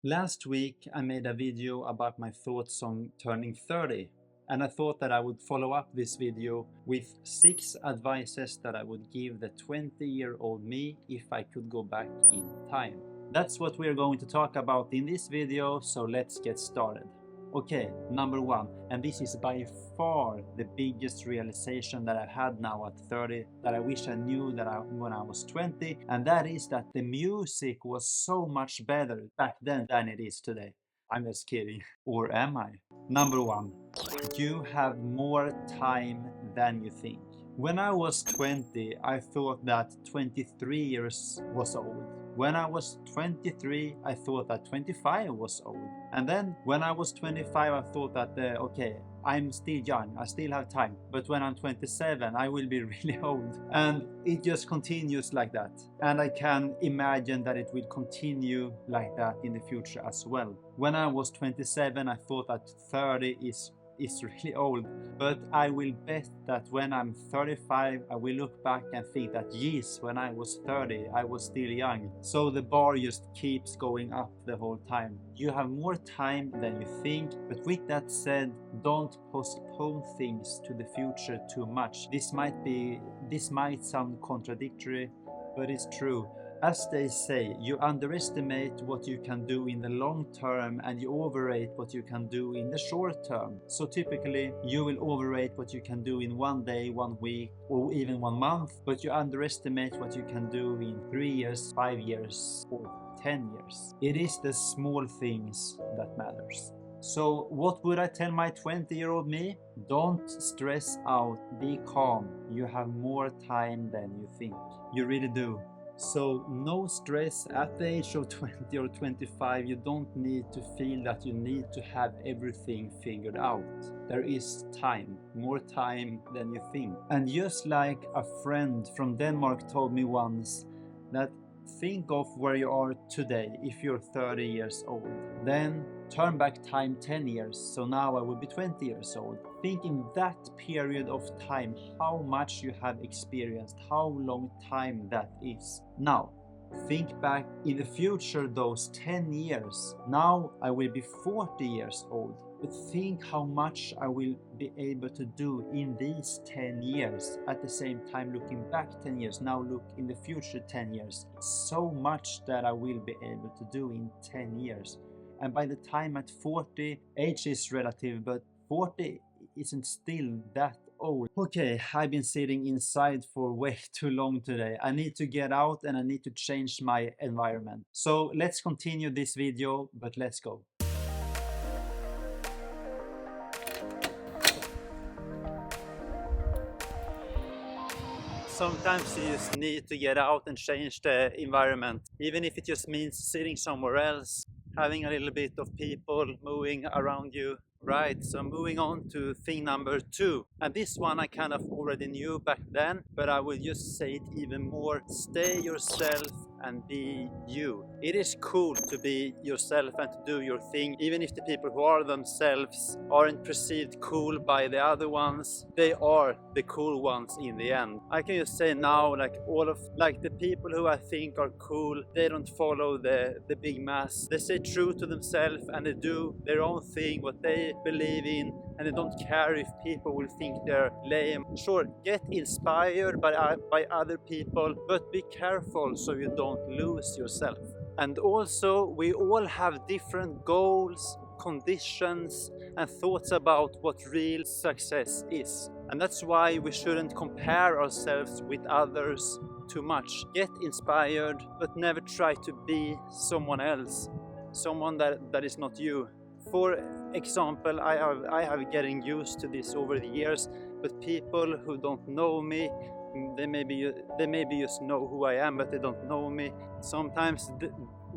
Last week I made a video about my thoughts on turning 30, and I thought that I would follow up this video with 6 advices that I would give the 20-year-old me if I could go back in time. That's what we're going to talk about in this video, so let's get started. Okay, number 1, and this is by far the biggest realization that I've had now at 30 that I wish I knew when I was 20, and that is that the music was so much better back then than it is today. I'm just kidding. Or am I? Number 1, you have more time than you think. When I was 20, I thought that 23 years was old. When I was 23, I thought that 25 was old. And then when I was 25, I thought that, okay, I'm still young, I still have time. But when I'm 27, I will be really old. And it just continues like that. And I can imagine that it will continue like that in the future as well. When I was 27, I thought that 30 is really old, but I will bet that when I'm 35 I will look back and think that yes, when I was 30 I was still young. So the bar just keeps going up the whole time. You have more time than you think, but with that said, don't postpone things to the future too much. This might sound contradictory, but it's true. As they say, you underestimate what you can do in the long term and you overrate what you can do in the short term. So typically you will overrate what you can do in 1 day, 1 week, or even 1 month, but you underestimate what you can do in 3 years, 5 years, or 10 years. It is the small things that matters. So what would I tell my 20-year-old me? Don't stress out, be calm. You have more time than you think. You really do. So no stress at the age of 20 or 25. You don't need to feel that you need to have everything figured out. There is time, more time than you think. And just like a friend from Denmark told me once, that think of where you are today if you're 30 years old. Then turn back time 10 years, so now I will be 20 years old. Think in that period of time how much you have experienced, how long time that is. Now, think back in the future those 10 years. Now I will be 40 years old. But think how much I will be able to do in these 10 years. At the same time, looking back 10 years, now look in the future 10 years. So much that I will be able to do in 10 years. And by the time at 40, age is relative, but 40 isn't still that old. Okay, I've been sitting inside for way too long today. I need to get out and I need to change my environment. So let's continue this video, but let's go. Sometimes you just need to get out and change the environment, even if it just means sitting somewhere else, having a little bit of people moving around you. Right, so moving on to thing number 2. And this one I kind of already knew back then, but I will just say it even more. Stay yourself and be you. It is cool to be yourself and to do your thing, even if the people who are themselves aren't perceived cool by the other ones. They are the cool ones in the end. I can just say now, like the people who I think are cool, they don't follow the big mass. They stay true to themselves and they do their own thing, what they believe in, and they don't care if people will think they're lame. Sure, get inspired by other people, but be careful so you don't lose yourself. And also, we all have different goals, conditions, and thoughts about what real success is. And that's why we shouldn't compare ourselves with others too much. Get inspired, but never try to be someone else, someone that is not you. For example, I have getting used to this over the years, but people who don't know me, they maybe just know who I am, but they don't know me. Sometimes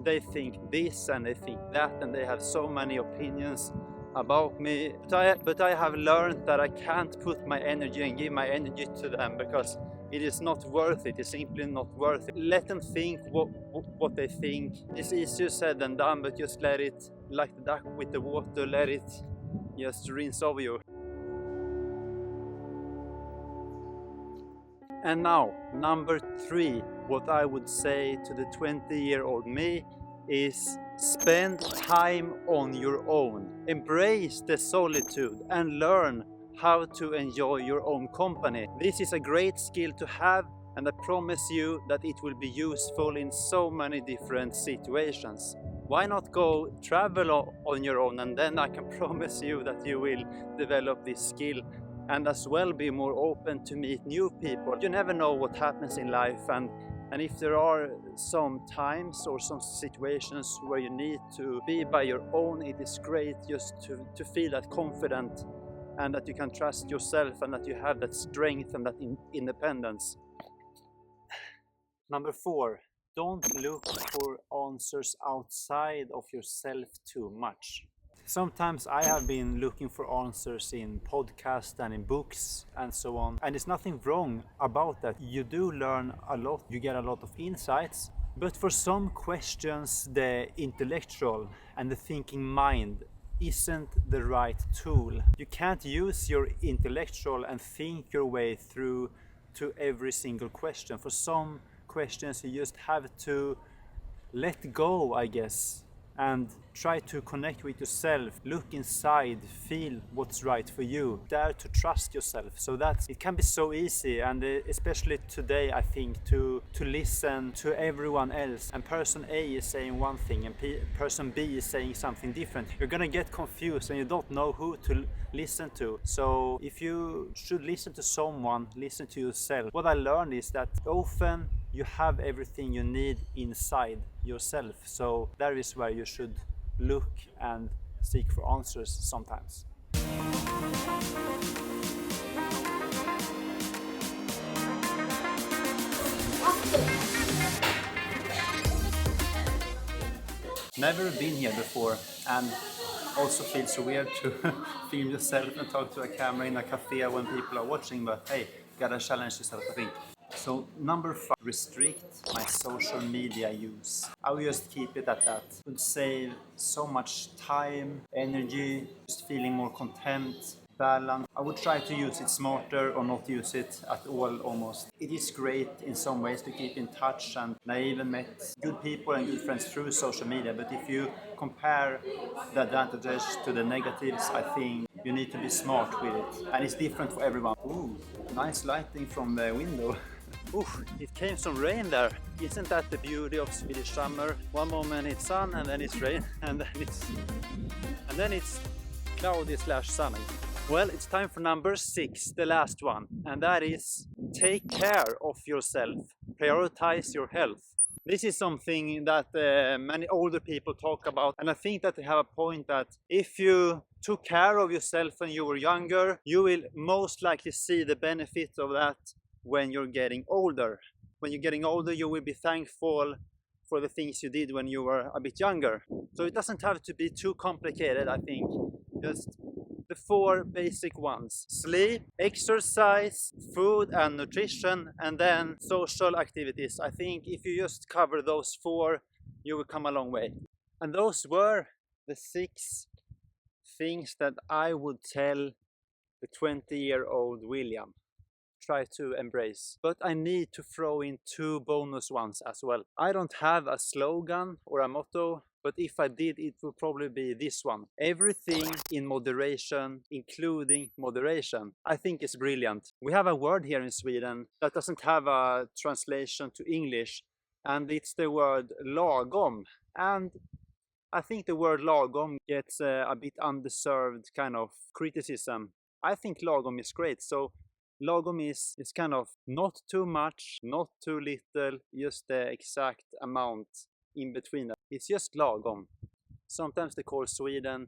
they think this and they think that, and they have so many opinions about me. But I have learned that I can't put my energy and give my energy to them, because it is not worth it. It's simply not worth it. Let them think what they think. It's easier said than done, but just let it, like the duck with the water, let it just rinse over you. And now, number 3, what I would say to the 20-year-old me is Spend time on your own. Embrace the solitude and learn how to enjoy your own company. This is a great skill to have, and I promise you that it will be useful in so many different situations. Why not go travel on your own, and then I can promise you that you will develop this skill and as well be more open to meet new people. You never know what happens in life, and if there are some times or some situations where you need to be by your own, it is great just to feel that confident and that you can trust yourself and that you have that strength and that independence. Number 4, don't look for answers outside of yourself too much. Sometimes I have been looking for answers in podcasts and in books and so on, and there's nothing wrong about that. You do learn a lot, you get a lot of insights, but for some questions the intellectual and the thinking mind isn't the right tool. You can't use your intellectual and think your way through to every single question. For some questions you just have to let go, I guess, and try to connect with yourself, look inside, feel what's right for you, dare to trust yourself. So that it can be so easy, and especially today I think, to listen to everyone else, and person A is saying one thing and person B is saying something different. You're gonna get confused and you don't know who to listen to. So if you should listen to someone, listen to yourself. What I learned is that often you have everything you need inside yourself. So that is where you should look and seek for answers sometimes. Never been here before, and also feels weird to film yourself and talk to a camera in a cafe when people are watching, but hey, gotta challenge yourself, I think. So number 5, restrict my social media use. I will just keep it at that. It would save so much time, energy, just feeling more content, balance. I would try to use it smarter or not use it at all almost. It is great in some ways to keep in touch, and I even met good people and good friends through social media, but if you compare the advantages to the negatives, I think you need to be smart with it, and it's different for everyone. Ooh, nice lighting from the window. Ooh, it came some rain there. Isn't that the beauty of Swedish summer? One moment it's sun and then it's rain and then it's cloudy / sunny. Well, it's time for number 6, the last one, and that is take care of yourself. Prioritize your health. This is something that many older people talk about, and I think that they have a point that if you took care of yourself when you were younger, you will most likely see the benefits of that when you're getting older. When you're getting older, you will be thankful for the things you did when you were a bit younger. So it doesn't have to be too complicated, I think. Just the 4 basic ones: sleep, exercise, food and nutrition, and then social activities. I think if you just cover those 4, you will come a long way. And those were the 6 things that I would tell the 20-year-old William try to embrace. But I need to throw in 2 bonus ones as well. I don't have a slogan or a motto, but if I did, it would probably be this one: everything in moderation, including moderation. I think it's brilliant. We have a word here in Sweden that doesn't have a translation to English, and it's the word lagom. And I think the word lagom gets a bit undeserved kind of criticism. I think lagom is great. So lagom is kind of not too much, not too little, just the exact amount in between that. It's just lagom. Sometimes they call Sweden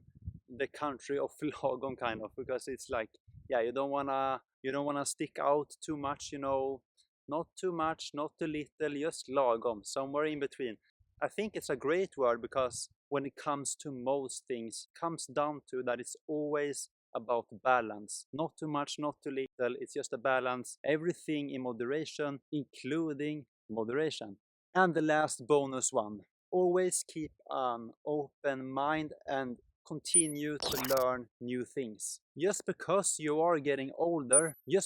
the country of lagom, kind of, because it's like, yeah, you don't wanna stick out too much, you know, not too much, not too little, just lagom, somewhere in between. I think it's a great word because when it comes to most things, it comes down to that it's always about balance. Not too much, not too little, it's just a balance. Everything in moderation, including moderation. And the last bonus one: always keep an open mind and continue to learn new things. Just because you are getting older, you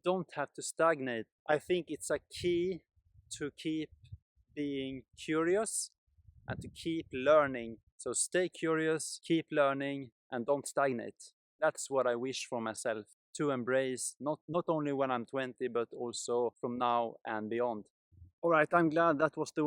don't have to stagnate. I think it's a key to keep being curious and to keep learning. So stay curious, keep learning, and don't stagnate. That's what I wish for myself, to embrace, not only when I'm 20, but also from now and beyond. All right, I'm glad that was the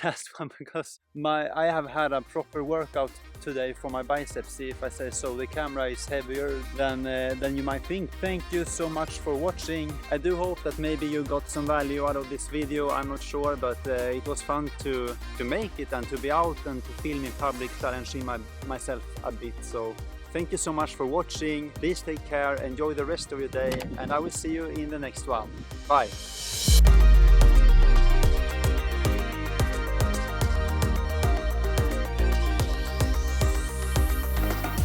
last one, because I have had a proper workout today for my biceps, if I say so. The camera is heavier than you might think. Thank you so much for watching. I do hope that maybe you got some value out of this video. I'm not sure, but it was fun to make it and to be out and to film in public, challenging myself a bit. So thank you so much for watching. Please take care, enjoy the rest of your day, and I will see you in the next one. Bye.